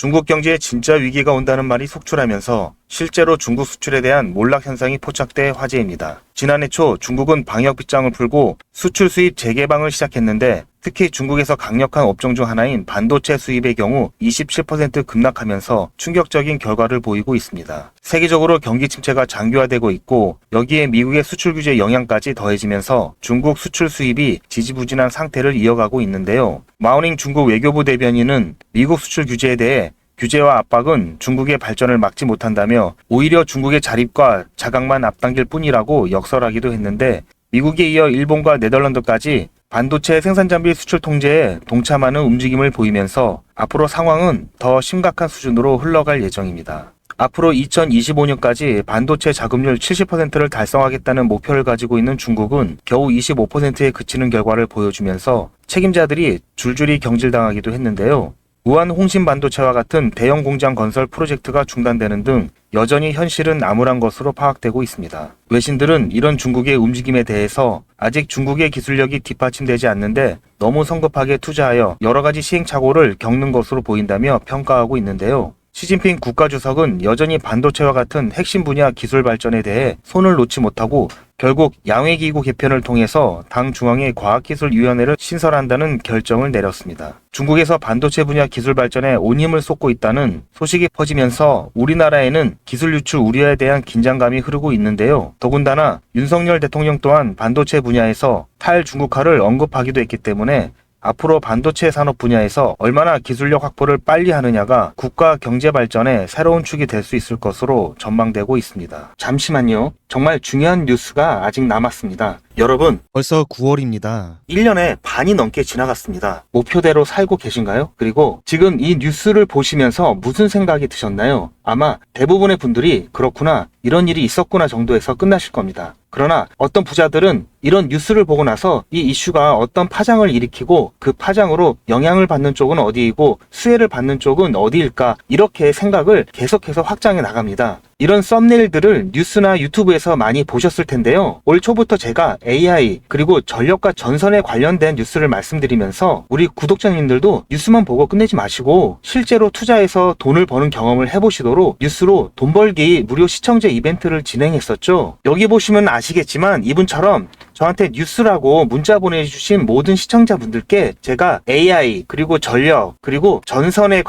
중국 경제에 진짜 위기가 온다는 말이 속출하면서 실제로 중국 수출에 대한 몰락 현상이 포착돼 화제입니다. 지난해 초 중국은 방역 빗장을 풀고 수출 수입 재개방을 시작했는데 특히 중국에서 강력한 업종 중 하나인 반도체 수입의 경우 27% 급락하면서 충격적인 결과를 보이고 있습니다. 세계적으로 경기 침체가 장기화되고 있고 여기에 미국의 수출 규제 영향까지 더해지면서 중국 수출 수입이 지지부진한 상태를 이어가고 있는데요. 마오닝 중국 외교부 대변인은 미국 수출 규제에 대해 규제와 압박은 중국의 발전을 막지 못한다며 오히려 중국의 자립과 자각만 앞당길 뿐이라고 역설하기도 했는데 미국에 이어 일본과 네덜란드까지 반도체 생산 장비 수출 통제에 동참하는 움직임을 보이면서 앞으로 상황은 더 심각한 수준으로 흘러갈 예정입니다. 앞으로 2025년까지 반도체 자급률 70%를 달성하겠다는 목표를 가지고 있는 중국은 겨우 25%에 그치는 결과를 보여주면서 책임자들이 줄줄이 경질당하기도 했는데요. 우한 홍신 반도체와 같은 대형 공장 건설 프로젝트가 중단되는 등 여전히 현실은 암울한 것으로 파악되고 있습니다. 외신들은 이런 중국의 움직임에 대해서 아직 중국의 기술력이 뒷받침되지 않는데 너무 성급하게 투자하여 여러 가지 시행착오를 겪는 것으로 보인다며 평가하고 있는데요. 시진핑 국가주석은 여전히 반도체와 같은 핵심 분야 기술 발전에 대해 손을 놓지 못하고 결국 양회기구 개편을 통해서 당 중앙의 과학기술위원회를 신설한다는 결정을 내렸습니다. 중국에서 반도체 분야 기술 발전에 온 힘을 쏟고 있다는 소식이 퍼지면서 우리나라에는 기술 유출 우려에 대한 긴장감이 흐르고 있는데요. 더군다나 윤석열 대통령 또한 반도체 분야에서 탈중국화를 언급하기도 했기 때문에 앞으로 반도체 산업 분야에서 얼마나 기술력 확보를 빨리 하느냐가 국가 경제 발전의 새로운 축이 될 수 있을 것으로 전망되고 있습니다. 잠시만요. 정말 중요한 뉴스가 아직 남았습니다. 여러분, 벌써 9월입니다. 1년에 반이 넘게 지나갔습니다. 목표대로 살고 계신가요? 그리고 지금 이 뉴스를 보시면서 무슨 생각이 드셨나요? 아마 대부분의 분들이 그렇구나, 이런 일이 있었구나 정도에서 끝나실 겁니다. 그러나 어떤 부자들은 이런 뉴스를 보고 나서 이 이슈가 어떤 파장을 일으키고 그 파장으로 영향을 받는 쪽은 어디이고 수혜를 받는 쪽은 어디일까, 이렇게 생각을 계속해서 확장해 나갑니다. 이런 썸네일들을 뉴스나 유튜브에서 많이 보셨을 텐데요. 올 초부터 제가 AI 그리고 전력과 전선에 관련된 뉴스를 말씀드리면서 우리 구독자님들도 뉴스만 보고 끝내지 마시고 실제로 투자해서 돈을 버는 경험을 해보시도록 뉴스로 돈 벌기 무료 시청제 이벤트를 진행했었죠. 여기 보시면 아시겠지만 이분처럼 저한테 뉴스라고 문자 보내주신 모든 시청자분들께 제가 AI 그리고 전력 그리고 전선에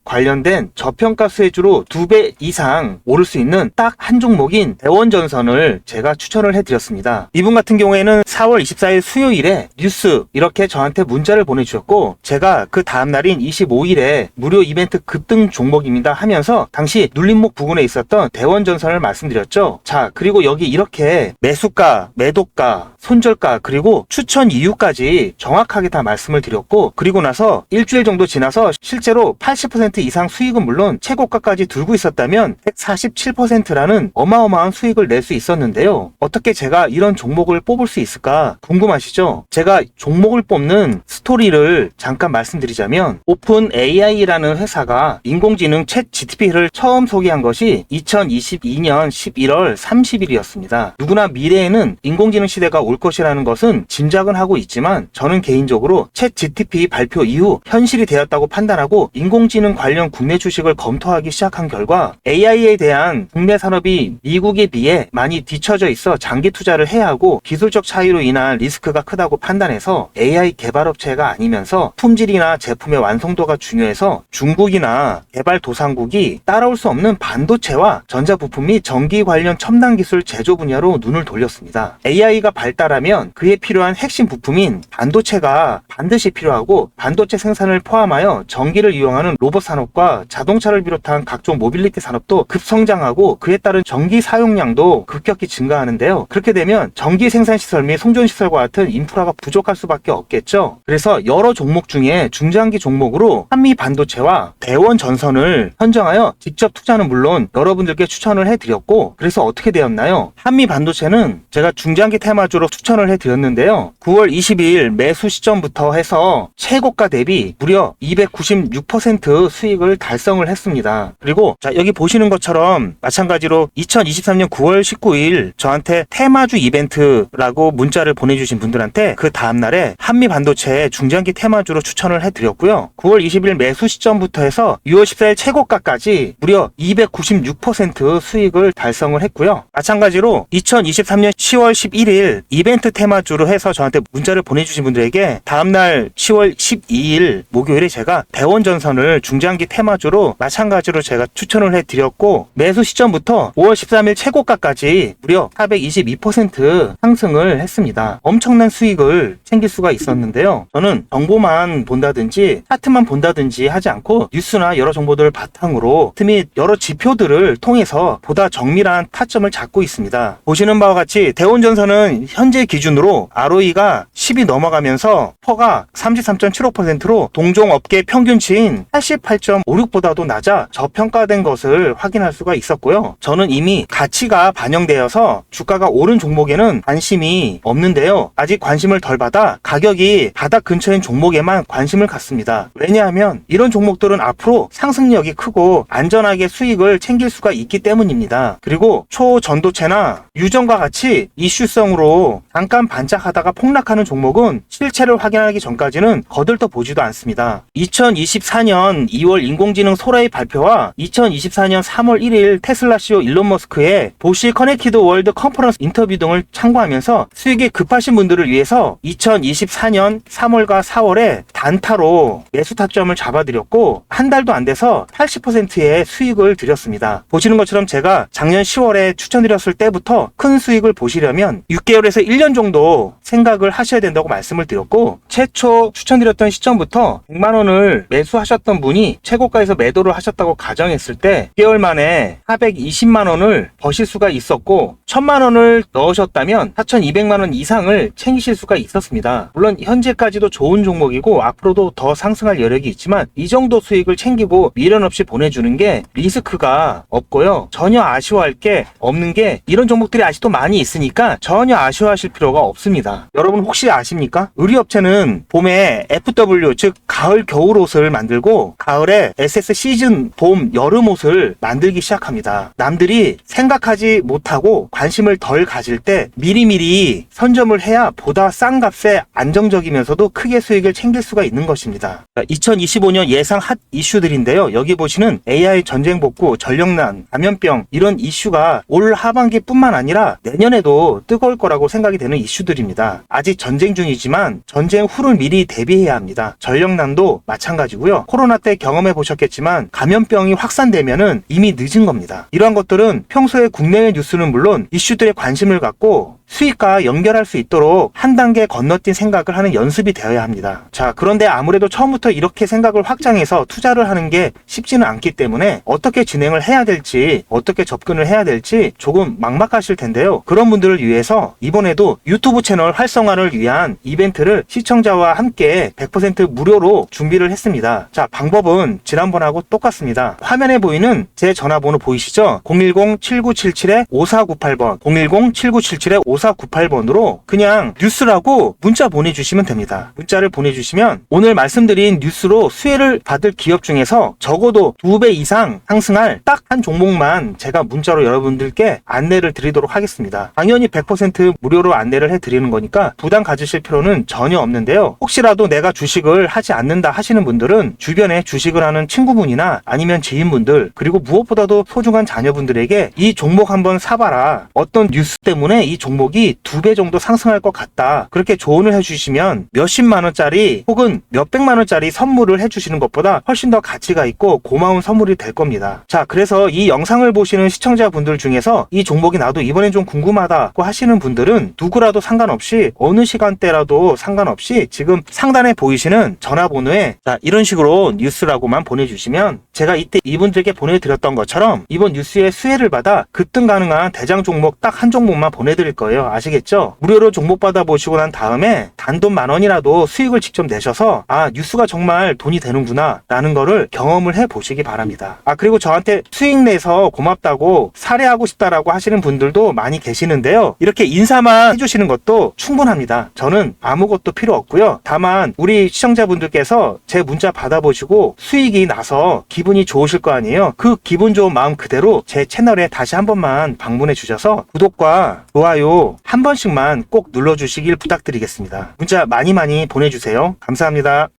관련된 저평가 수혜주로 2배 이상 오를 수 있는 딱 한 종목인 대원전선을 제가 추천을 해드렸습니다. 이분 같은 경우에는 4월 24일 수요일에 뉴스 이렇게 저한테 문자를 보내주셨고 제가 그 다음날인 25일에 무료 이벤트 급등 종목입니다 하면서 당시 눌림목 부근에 있었던 대원전선을 말씀드렸죠. 자, 그리고 여기 이렇게 매수가, 매도가, 손절가 그리고 추천 이유까지 정확하게 다 말씀을 드렸고 그리고 나서 일주일 정도 지나서 실제로 80% 이상 수익은 물론 최고가까지 들고 있었다면 147%라는 어마어마한 수익을 낼 수 있었는데요. 어떻게 제가 이런 종목을 뽑을 수 있을까 궁금하시죠? 제가 종목을 뽑는 스토리를 잠깐 말씀드리자면 오픈 AI라는 회사가 인공지능 챗 GTP를 처음 소개한 것이 2022년 11월 30일이었습니다. 누구나 미래에는 인공지능 시대가 올 것이라는 것은 짐작은 하고 있지만 저는 개인적으로 챗 GTP 발표 이후 현실이 되었다고 판단하고 인공지능 관련 국내 주식을 검토하기 시작한 결과 AI에 대한 국내 산업이 미국에 비해 많이 뒤처져 있어 장기 투자를 해야 하고 기술적 차이로 인한 리스크가 크다고 판단해서 AI 개발업체가 아니면서 품질이나 제품의 완성도가 중요해서 중국이나 개발도상국이 따라올 수 없는 반도체와 전자부품 및 전기 관련 첨단 기술 제조 분야로 눈을 돌렸습니다. AI가 발달하면 그에 필요한 핵심 부품인 반도체가 반드시 필요하고 반도체 생산을 포함하여 전기를 이용하는 로봇 산업과 자동차를 비롯한 각종 모빌리티 산업도 급성장하고 그에 따른 전기 사용량도 급격히 증가하는데요. 그렇게 되면 전기 생산시설 및 송전시설과 같은 인프라가 부족할 수밖에 없겠죠. 그래서 여러 종목 중에 중장기 종목으로 한미 반도체와 대원 전선을 선정하여 직접 투자는 물론 여러분들께 추천을 해드렸고 그래서 어떻게 되었나요? 한미 반도체는 제가 중장기 테마 테마주로 추천을 해드렸는데요. 9월 22일 매수 시점부터 해서 최고가 대비 무려 296% 수익을 달성을 했습니다. 그리고 자, 여기 보시는 것처럼 마찬가지로 2023년 9월 19일 저한테 테마주 이벤트라고 문자를 보내주신 분들한테 그 다음날에 한미반도체 중장기 테마주로 추천을 해드렸고요. 9월 20일 매수 시점부터 해서 6월 14일 최고가까지 무려 296% 수익을 달성을 했고요. 마찬가지로 2023년 10월 11일 이벤트 테마주로 해서 저한테 문자를 보내주신 분들에게 다음날 10월 12일 목요일에 제가 대원전선을 중장기 테마주로 마찬가지로 제가 추천을 해드렸고 매수 시점부터 5월 13일 최고가까지 무려 422% 상승을 했습니다. 엄청난 수익을 챙길 수가 있었는데요. 저는 정보만 본다든지 차트만 본다든지 하지 않고 뉴스나 여러 정보들을 바탕으로 및 여러 지표들을 통해서 보다 정밀한 타점을 잡고 있습니다. 보시는 바와 같이 대원전선은 현재 기준으로 ROE가 10이 넘어가면서 퍼가 33.75%로 동종업계 평균치인 88.56보다도 낮아 저평가된 것을 확인할 수가 있었고요. 저는 이미 가치가 반영되어서 주가가 오른 종목에는 관심이 없는데요. 아직 관심을 덜 받아 가격이 바닥 근처인 종목에만 관심을 갖습니다. 왜냐하면 이런 종목들은 앞으로 상승력이 크고 안전하게 수익을 챙길 수가 있기 때문입니다. 그리고 초전도체나 유전과 같이 이슈성으로 잠깐 반짝하다가 폭락하는 종목은 실체를 확인하기 전까지는 거들떠 보지도 않습니다. 2024년 2월 인공지능 소라의 발표와 2024년 3월 1일 테슬라 CEO 일론 머스크의 보시 커넥티드 월드 컨퍼런스 인터뷰 등을 참고하면서 수익이 급하신 분들을 위해서 2024년 3월과 4월에 단타로 매수 타점을 잡아드렸고 한 달도 안 돼서 80%의 수익을 드렸습니다. 보시는 것처럼 제가 작년 10월에 추천드렸을 때부터 큰 수익을 보시려면 6개월에서 1년 정도 생각을 하셔야 된다고 말씀을 드렸고 최초 추천드렸던 시점부터 100만원을 매수하셨던 분이 최고가에서 매도를 하셨다고 가정했을 때 6개월 만에 420만원을 버실 수가 있었고 1000만원을 넣으셨다면 4200만원 이상을 챙기실 수가 있었습니다. 물론 현재까지도 좋은 종목이고 앞으로도 더 상승할 여력이 있지만 이 정도 수익을 챙기고 미련 없이 보내주는 게 리스크가 없고요. 전혀 아쉬워할 게 없는 게 이런 종목들이 아직도 많이 있으니까 전혀 아쉬워하실 필요가 없습니다. 여러분 혹시 아십니까? 의류업체는 봄에 FW 즉 가을 겨울 옷을 만들고 가을에 SS 시즌 봄 여름 옷을 만들기 시작합니다. 남들이 생각하지 못하고 관심을 덜 가질 때 미리미리 선점을 해야 보다 싼 값에 안정적이면서도 크게 수익을 챙길 수가 있는 것입니다. 2025년 예상 핫 이슈들인데요. 여기 보시는 AI 전쟁 복구, 전력난, 감염병 이런 이슈가 올 하반기뿐만 아니라 내년에도 뜨거울 거라고 생각이 되는 이슈들입니다. 아직 전쟁 중이지만 전쟁 후를 미리 대비해야 합니다. 전력난도 마찬가지고요. 코로나 때 경험해 보셨겠지만 감염병이 확산되면은 이미 늦은 겁니다. 이러한 것들은 평소에 국내외 뉴스는 물론 이슈들에 관심을 갖고 수익과 연결할 수 있도록 한 단계 건너뛴 생각을 하는 연습이 되어야 합니다. 자, 그런데 아무래도 처음부터 이렇게 생각을 확장해서 투자를 하는 게 쉽지는 않기 때문에 어떻게 진행을 해야 될지 어떻게 접근을 해야 될지 조금 막막하실 텐데요. 그런 분들을 위해서 이번에도 유튜브 채널 활성화를 위한 이벤트를 시청자와 함께 100% 무료로 준비를 했습니다. 자, 방법은 지난번하고 똑같습니다. 화면에 보이는 제 전화번호 보이시죠? 010-7977-5498번 010-7977-5498번으로 그냥 뉴스라고 문자 보내주시면 됩니다. 문자를 보내주시면 오늘 말씀드린 뉴스로 수혜를 받을 기업 중에서 적어도 2배 이상 상승할 딱 한 종목만 제가 문자로 여러분들께 안내를 드리도록 하겠습니다. 당연히 100% 무료로 안내를 해드리는 거니까 부담 가지실 필요는 전혀 없는데요. 혹시라도 내가 주식을 하지 않는다 하시는 분들은 주변에 주식을 하는 친구분이나 아니면 지인분들 그리고 무엇보다도 소중한 자녀분들에게 이 종목 한번 사봐라. 어떤 뉴스 때문에 이 종목이 2배 정도 상승할 것 같다. 그렇게 조언을 해주시면 몇십만원짜리 혹은 몇백만원짜리 선물을 해주시는 것보다 훨씬 더 가치가 있고 고마운 선물이 될 겁니다. 자, 그래서 이 영상을 보시는 시청자분들 중에서 이 종목이 나도 이번엔 좀 궁금하다고 하시는 분들은 누구라도 상관없이 어느 시간대라도 상관없이 지금 상단에 보이시는 전화번호에 자, 이런 식으로 뉴스라고만 보내주시면 제가 이때 이분들께 보내드렸던 것처럼 이번 뉴스의 수혜를 받아 급등 가능한 대장 종목 딱 한 종목만 보내드릴 거예요. 거예요. 아시겠죠? 무료로 종목 받아보시고 난 다음에 단돈 10,000원이라도 수익을 직접 내셔서 아, 뉴스가 정말 돈이 되는구나 라는 거를 경험을 해보시기 바랍니다. 그리고 저한테 수익 내서 고맙다고 사례하고 싶다라고 하시는 분들도 많이 계시는데요. 이렇게 인사만 해주시는 것도 충분합니다. 저는 아무것도 필요 없고요. 다만 우리 시청자분들께서 제 문자 받아보시고 수익이 나서 기분이 좋으실 거 아니에요. 그 기분 좋은 마음 그대로 제 채널에 다시 한 번만 방문해 주셔서 구독과 좋아요 한 번씩만 꼭 눌러주시길 부탁드리겠습니다. 문자 많이 보내주세요. 감사합니다.